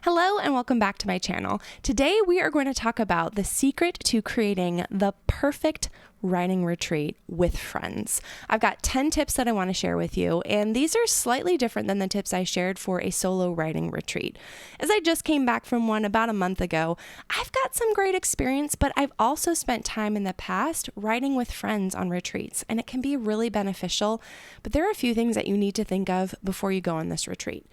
Hello and welcome back to my channel. Today we are going to talk about the secret to creating the perfect writing retreat with friends. I've got 10 tips that I want to share with you, and these are slightly different than the tips I shared for a solo writing retreat. As I just came back from one about a month ago, I've got some great experience, but I've also spent time in the past writing with friends on retreats, and it can be really beneficial, but there are a few things that you need to think of before you go on this retreat.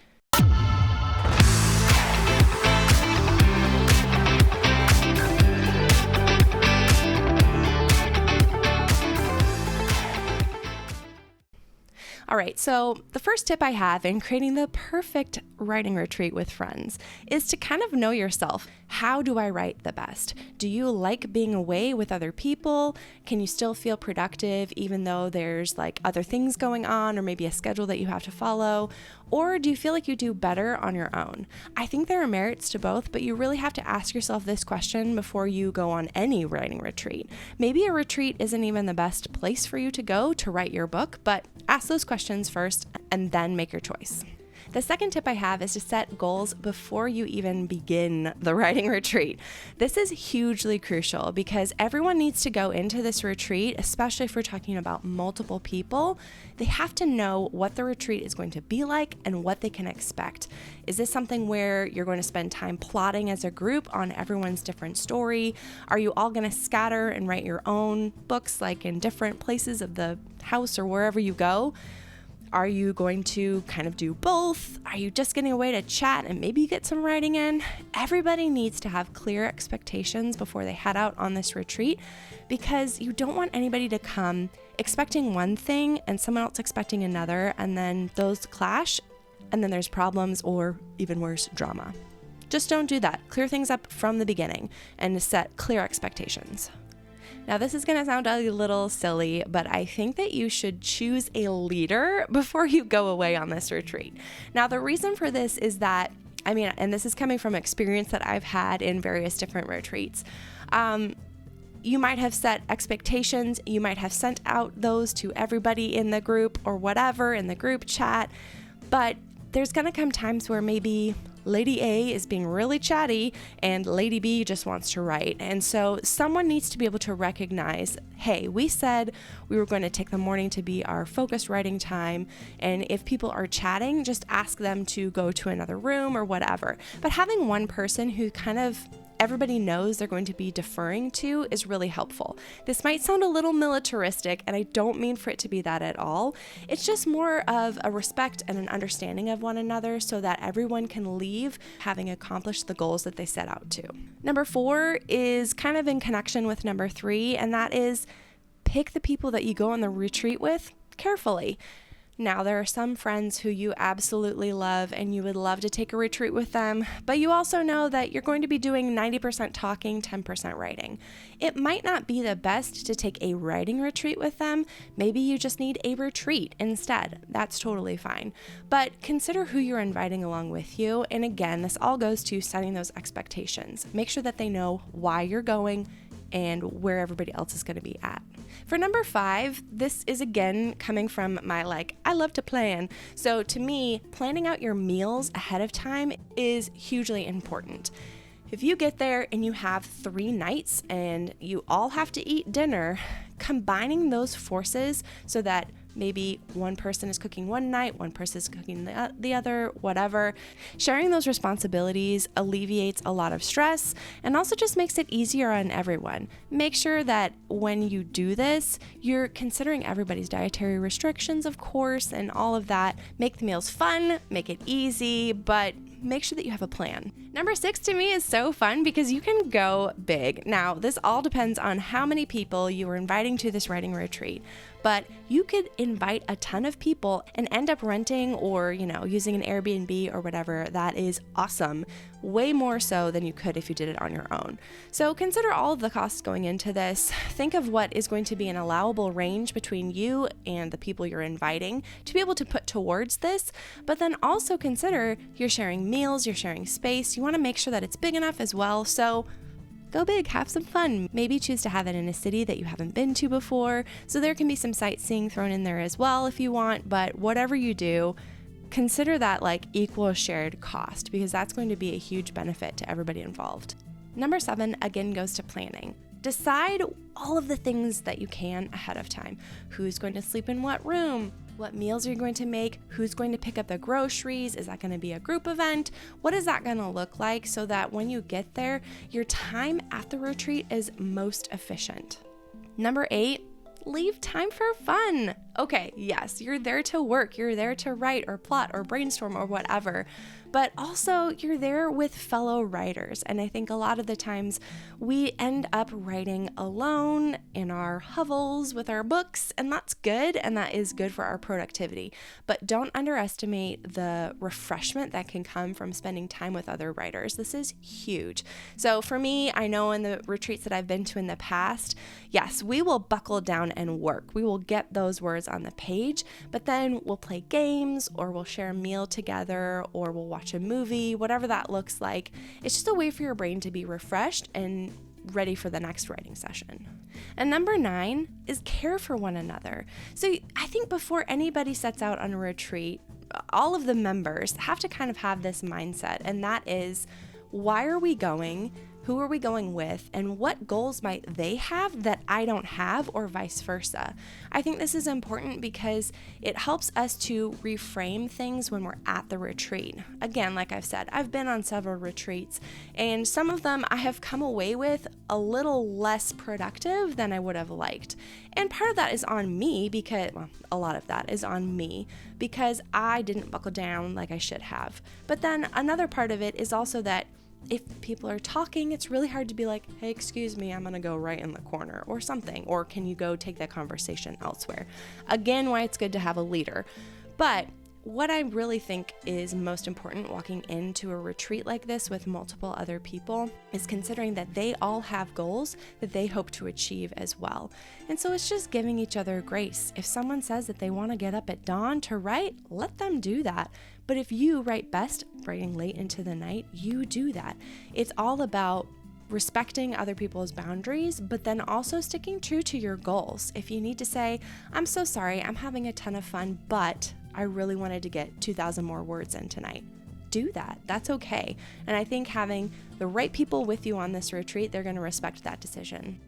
All right, so the first tip I have in creating the perfect writing retreat with friends is to kind of know yourself. How do I write the best? Do you like being away with other people? Can you still feel productive even though there's like other things going on or maybe a schedule that you have to follow? Or do you feel like you do better on your own? I think there are merits to both, but you really have to ask yourself this question before you go on any writing retreat. Maybe a retreat isn't even the best place for you to go to write your book, but ask those questions first and then make your choice. The second tip I have is to set goals before you even begin the writing retreat. This is hugely crucial because everyone needs to go into this retreat, especially if we're talking about multiple people. They have to know what the retreat is going to be like and what they can expect. Is this something where you're going to spend time plotting as a group on everyone's different story? Are you all going to scatter and write your own books like in different places of the house or wherever you go? Are you going to kind of do both? Are you just getting away to chat and maybe get some writing in? Everybody needs to have clear expectations before they head out on this retreat because you don't want anybody to come expecting one thing and someone else expecting another, and then those clash and then there's problems or even worse, drama. Just don't do that. Clear things up from the beginning and set clear expectations. Now, this is going to sound a little silly, but I think that you should choose a leader before you go away on this retreat. Now, the reason for this is that, and this is coming from experience that I've had in various different retreats. You might have set expectations. You might have sent out those to everybody in the group or whatever in the group chat, but there's going to come times where maybe Lady A is being really chatty and Lady B just wants to write. And so someone needs to be able to recognize, hey, we said we were going to take the morning to be our focused writing time. And if people are chatting, just ask them to go to another room or whatever. But having one person who kind of everybody knows they're going to be deferring to is really helpful. This might sound a little militaristic, and I don't mean for it to be that at all. It's just more of a respect and an understanding of one another so that everyone can leave having accomplished the goals that they set out to. Number 4 is kind of in connection with number 3, and that is pick the people that you go on the retreat with carefully. Now, there are some friends who you absolutely love and you would love to take a retreat with them, but you also know that you're going to be doing 90% talking, 10% writing. It might not be the best to take a writing retreat with them. Maybe you just need a retreat instead. That's totally fine. But consider who you're inviting along with you. And again, this all goes to setting those expectations. Make sure that they know why you're going and where everybody else is going to be at. For number 5, this is again coming from my I love to plan. So to me, planning out your meals ahead of time is hugely important. If you get there and you have 3 nights and you all have to eat dinner, combining those forces so that maybe one person is cooking one night, one person is cooking the other, whatever. Sharing those responsibilities alleviates a lot of stress and also just makes it easier on everyone. Make sure that when you do this, you're considering everybody's dietary restrictions, of course, and all of that. Make the meals fun, make it easy, but make sure that you have a plan. Number 6 to me is so fun because you can go big. Now, this all depends on how many people you are inviting to this writing retreat, but you could invite a ton of people and end up renting or, using an Airbnb or whatever. That is awesome. Way more so than you could if you did it on your own. So consider all of the costs going into this. Think of what is going to be an allowable range between you and the people you're inviting to be able to put towards this, but then also consider you're sharing meals, you're sharing space. You want to make sure that it's big enough as well. So go big, have some fun. Maybe choose to have it in a city that you haven't been to before. So there can be some sightseeing thrown in there as well if you want, but whatever you do, consider that like equal shared cost, because that's going to be a huge benefit to everybody involved. Number 7, again, goes to planning. Decide all of the things that you can ahead of time. Who's going to sleep in what room? What meals are you going to make? Who's going to pick up the groceries? Is that going to be a group event? What is that going to look like so that when you get there, your time at the retreat is most efficient? Number 8, leave time for fun. Okay, yes, you're there to work, you're there to write or plot or brainstorm or whatever, but also you're there with fellow writers. And I think a lot of the times we end up writing alone in our hovels with our books, and that's good, and that is good for our productivity. But don't underestimate the refreshment that can come from spending time with other writers. This is huge. So for me, I know in the retreats that I've been to in the past, yes, we will buckle down and work. We will get those words on the page, but then we'll play games, or we'll share a meal together, or we'll watch a movie, whatever that looks like. It's just a way for your brain to be refreshed and ready for the next writing session. And number 9 is care for one another. So I think before anybody sets out on a retreat, all of the members have to kind of have this mindset, and that is, why are we going? Who are we going with? And what goals might they have that I don't have, or vice versa? I think this is important because it helps us to reframe things when we're at the retreat. Again, like I've said, I've been on several retreats, and some of them I have come away with a little less productive than I would have liked. And part of that is on me because, well, a lot of that is on me because I didn't buckle down like I should have. But then another part of it is also that if people are talking, it's really hard to be like, hey, excuse me, I'm going to go right in the corner or something. Or can you go take that conversation elsewhere? Again, why it's good to have a leader. But what I really think is most important walking into a retreat like this with multiple other people is considering that they all have goals that they hope to achieve as well. And so it's just giving each other grace. If someone says that they want to get up at dawn to write, let them do that. But if you write best writing late into the night, you do that. It's all about respecting other people's boundaries, but then also sticking true to your goals. If you need to say, I'm so sorry, I'm having a ton of fun, but I really wanted to get 2,000 more words in tonight. Do that. That's okay. And I think having the right people with you on this retreat, they're going to respect that decision.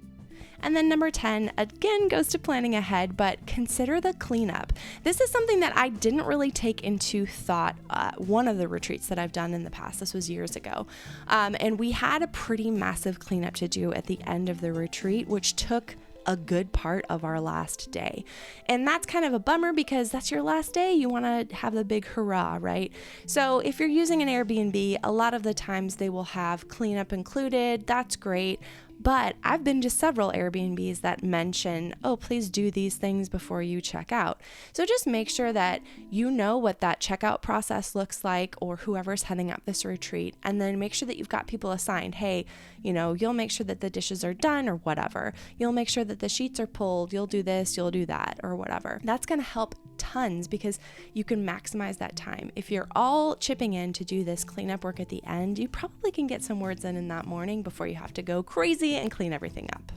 And then number 10, again, goes to planning ahead, but consider the cleanup. This is something that I didn't really take into thought one of the retreats that I've done in the past. This was years ago. And we had a pretty massive cleanup to do at the end of the retreat, which took a good part of our last day. And that's kind of a bummer because that's your last day. You want to have the big hurrah, right? So if you're using an Airbnb, a lot of the times they will have cleanup included. That's great. But I've been to several Airbnbs that mention, oh, please do these things before you check out. So just make sure that you know what that checkout process looks like, or whoever's heading up this retreat, and then make sure that you've got people assigned. Hey, you'll make sure that the dishes are done or whatever. You'll make sure that the sheets are pulled. You'll do this, you'll do that, or whatever. That's going to help tons because you can maximize that time. If you're all chipping in to do this cleanup work at the end, you probably can get some words in that morning before you have to go crazy and clean everything up.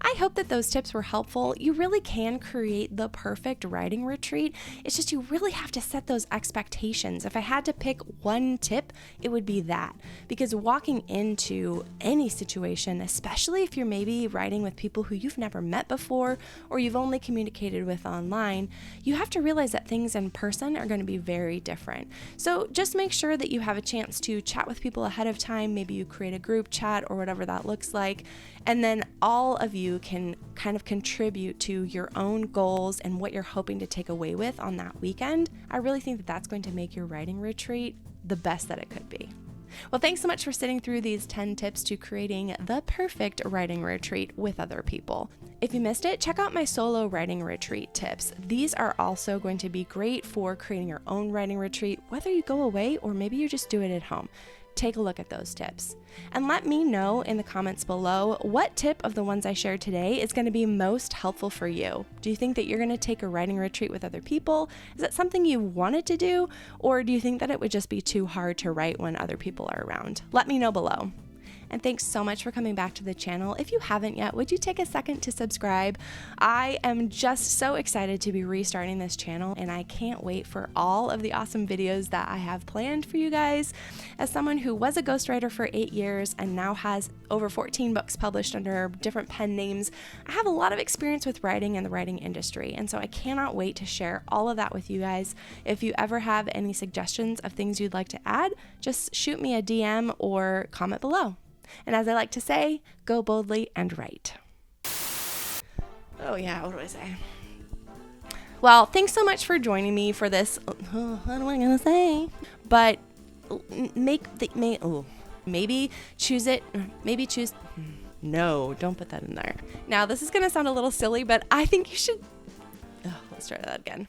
I hope that those tips were helpful. You really can create the perfect writing retreat. It's just you really have to set those expectations. If I had to pick one tip, it would be that. Because walking into any situation, especially if you're maybe writing with people who you've never met before or you've only communicated with online, you have to realize that things in person are going to be very different. So just make sure that you have a chance to chat with people ahead of time. Maybe you create a group chat or whatever that looks like. And then all of you can kind of contribute to your own goals and what you're hoping to take away with on that weekend. I really think that that's going to make your writing retreat the best that it could be. Well, thanks so much for sitting through these 10 tips to creating the perfect writing retreat with other people. If you missed it, check out my solo writing retreat tips. These are also going to be great for creating your own writing retreat, whether you go away or maybe you just do it at home. Take a look at those tips. And let me know in the comments below what tip of the ones I shared today is going to be most helpful for you. Do you think that you're going to take a writing retreat with other people? Is that something you wanted to do? Or do you think that it would just be too hard to write when other people are around? Let me know below. And thanks so much for coming back to the channel. If you haven't yet, would you take a second to subscribe? I am just so excited to be restarting this channel, and I can't wait for all of the awesome videos that I have planned for you guys. As someone who was a ghostwriter for 8 years and now has over 14 books published under different pen names, I have a lot of experience with writing and the writing industry, and so I cannot wait to share all of that with you guys. If you ever have any suggestions of things you'd like to add, just shoot me a DM or comment below. And as I like to say, go boldly and write. Oh yeah, what do I say? Well, thanks so much for joining me for this. What am I gonna say? But maybe choose it. Maybe choose. No, don't put that in there. Now, this is gonna sound a little silly, but I think you should. Let's try that again.